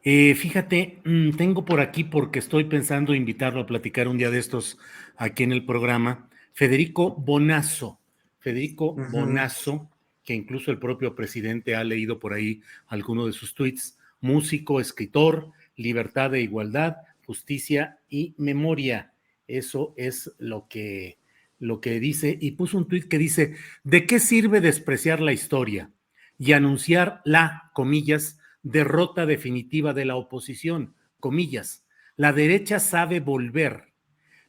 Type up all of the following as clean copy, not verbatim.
Fíjate, tengo por aquí porque estoy pensando invitarlo a platicar un día de estos aquí en el programa, Federico Bonazo. Federico Ujú. Bonazo, que incluso el propio presidente ha leído por ahí alguno de sus tweets, músico, escritor, libertad e igualdad, justicia y memoria. Eso es lo que dice, y puso un tuit que dice: ¿de qué sirve despreciar la historia y anunciar la, comillas, derrota definitiva de la oposición, comillas? La derecha sabe volver,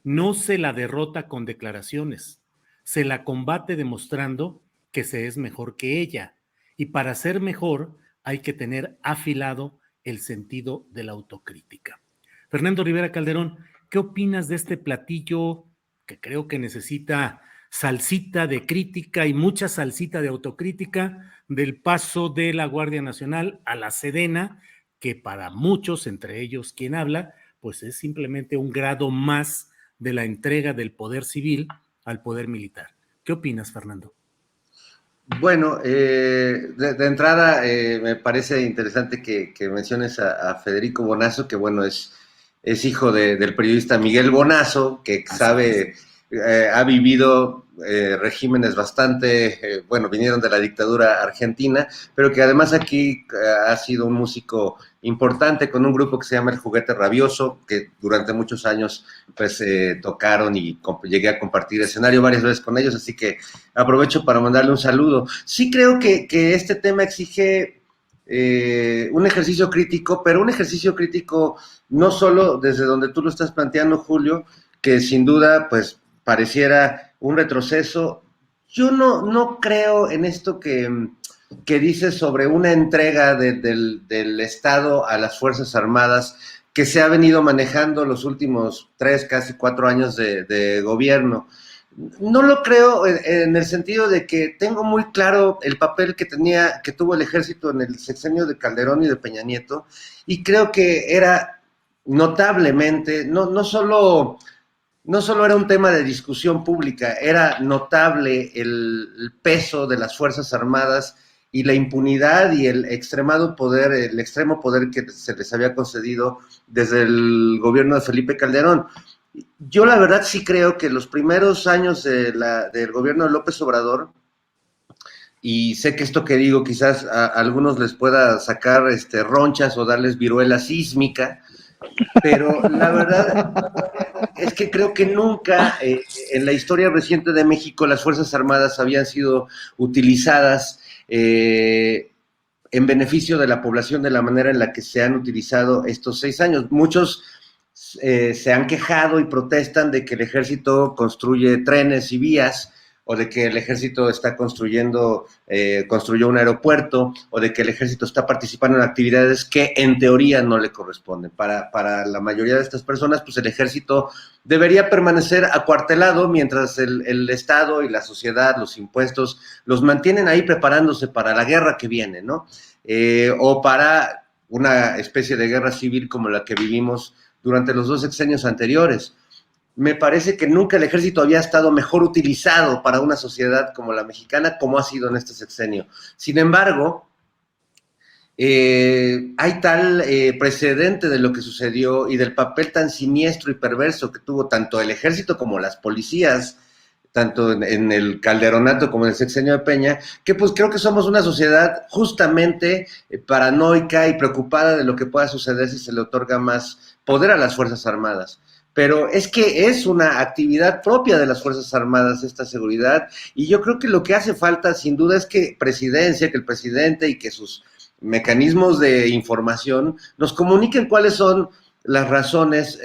no se la derrota con declaraciones, se la combate demostrando que se es mejor que ella. Y para ser mejor hay que tener afilado el sentido de la autocrítica. Fernando Rivera Calderón, ¿qué opinas de este platillo que creo que necesita salsita de crítica y mucha salsita de autocrítica, del paso de la Guardia Nacional a la Sedena, que para muchos, entre ellos quien habla, pues es simplemente un grado más de la entrega del poder civil al poder militar? ¿Qué opinas, Fernando? Bueno, de entrada me parece interesante que menciones a Federico Bonazo, que bueno, es hijo del periodista Miguel Bonazo, que Así es. sabe, ha vivido regímenes bastante, bueno, vinieron de la dictadura argentina, pero que además aquí ha sido un músico importante con un grupo que se llama El Juguete Rabioso, que durante muchos años pues tocaron y llegué a compartir escenario varias veces con ellos, así que aprovecho para mandarle un saludo. Sí creo que este tema exige un ejercicio crítico, pero un ejercicio crítico no solo desde donde tú lo estás planteando, Julio, que sin duda pues pareciera un retroceso. Yo no creo en esto que dice sobre una entrega del Estado a las Fuerzas Armadas que se ha venido manejando los últimos 3, casi 4 años de gobierno. No lo creo en el sentido de que tengo muy claro el papel que tuvo el ejército en el sexenio de Calderón y de Peña Nieto, y creo que era notablemente, no solo era un tema de discusión pública, era notable el peso de las Fuerzas Armadas y la impunidad y el extremo poder que se les había concedido desde el gobierno de Felipe Calderón. Yo la verdad sí creo que los primeros años del gobierno de López Obrador, y sé que esto que digo quizás a algunos les pueda sacar ronchas o darles viruela sísmica, pero la verdad es que creo que nunca en la historia reciente de México las Fuerzas Armadas habían sido utilizadas en beneficio de la población de la manera en la que se han utilizado estos 6 años. Muchos se han quejado y protestan de que el ejército construye trenes y vías, o de que el ejército está construyó un aeropuerto, o de que el ejército está participando en actividades que en teoría no le corresponden. Para la mayoría de estas personas, pues el ejército debería permanecer acuartelado mientras el Estado y la sociedad, los impuestos, los mantienen ahí preparándose para la guerra que viene, ¿no? O para una especie de guerra civil como la que vivimos durante los 2 sexenios anteriores. Me parece que nunca el ejército había estado mejor utilizado para una sociedad como la mexicana, como ha sido en este sexenio. Sin embargo, hay tal precedente de lo que sucedió y del papel tan siniestro y perverso que tuvo tanto el ejército como las policías, tanto en el Calderonato como en el sexenio de Peña, que pues creo que somos una sociedad justamente paranoica y preocupada de lo que pueda suceder si se le otorga más poder a las Fuerzas Armadas. Pero es que es una actividad propia de las Fuerzas Armadas esta seguridad, y yo creo que lo que hace falta sin duda es que presidencia, que el presidente y que sus mecanismos de información nos comuniquen cuáles son las razones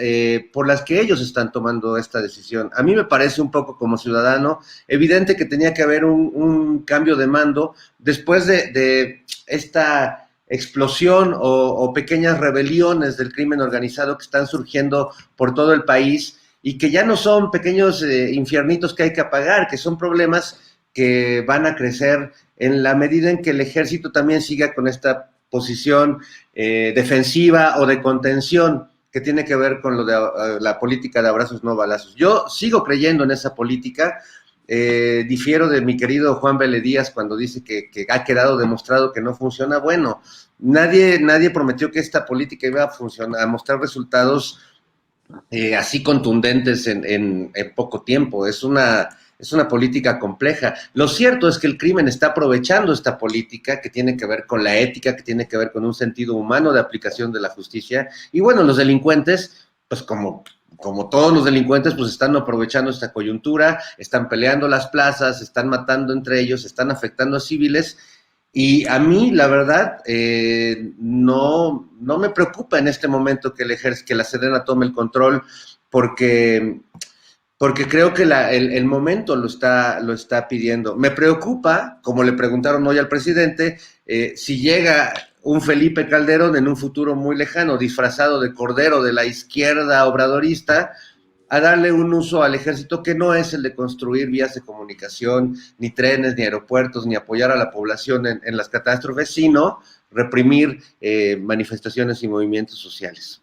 por las que ellos están tomando esta decisión. A mí me parece un poco como ciudadano evidente que tenía que haber un cambio de mando después de esta explosión o pequeñas rebeliones del crimen organizado que están surgiendo por todo el país y que ya no son pequeños infiernitos que hay que apagar, que son problemas que van a crecer en la medida en que el ejército también siga con esta posición defensiva o de contención que tiene que ver con lo de la política de abrazos no balazos. Yo sigo creyendo en esa política, Difiero de mi querido Juan Vélez Díaz cuando dice que ha quedado demostrado que no funciona. Bueno, nadie prometió que esta política iba a funcionar, a mostrar resultados así contundentes en poco tiempo. Es una política compleja. Lo cierto es que el crimen está aprovechando esta política que tiene que ver con la ética, que tiene que ver con un sentido humano de aplicación de la justicia. Y bueno, los delincuentes, pues como todos los delincuentes, pues están aprovechando esta coyuntura, están peleando las plazas, están matando entre ellos, están afectando a civiles. Y a mí, la verdad, no me preocupa en este momento que la Sedena tome el control, porque creo que el momento lo está pidiendo. Me preocupa, como le preguntaron hoy al presidente, si llega un Felipe Calderón en un futuro muy lejano, disfrazado de cordero de la izquierda obradorista, a darle un uso al ejército que no es el de construir vías de comunicación, ni trenes, ni aeropuertos, ni apoyar a la población en las catástrofes, sino reprimir manifestaciones y movimientos sociales.